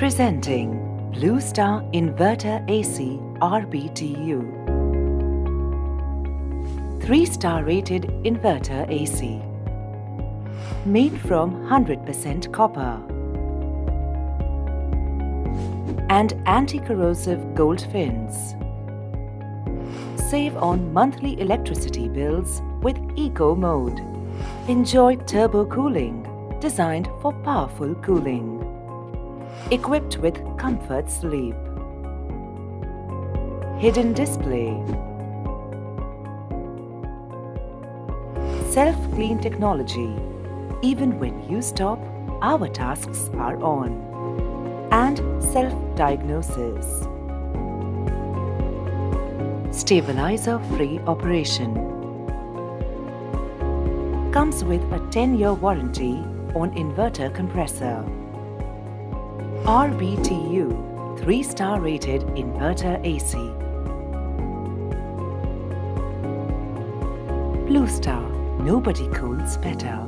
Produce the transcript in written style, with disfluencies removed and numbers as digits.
Presenting Blue Star Inverter AC RBTU. 3-star rated inverter AC. Made from 100% copper and anti-corrosive gold fins. Save on monthly electricity bills with Eco Mode. Enjoy turbo cooling, designed for powerful cooling. Equipped with comfort sleep. Hidden display. Self-clean technology. Even when you stop, our tasks are on. And self-diagnosis. Stabilizer-free operation. Comes with a 10-year warranty on inverter compressor. RBTU 3-star rated inverter AC. Blue Star, nobody cools better.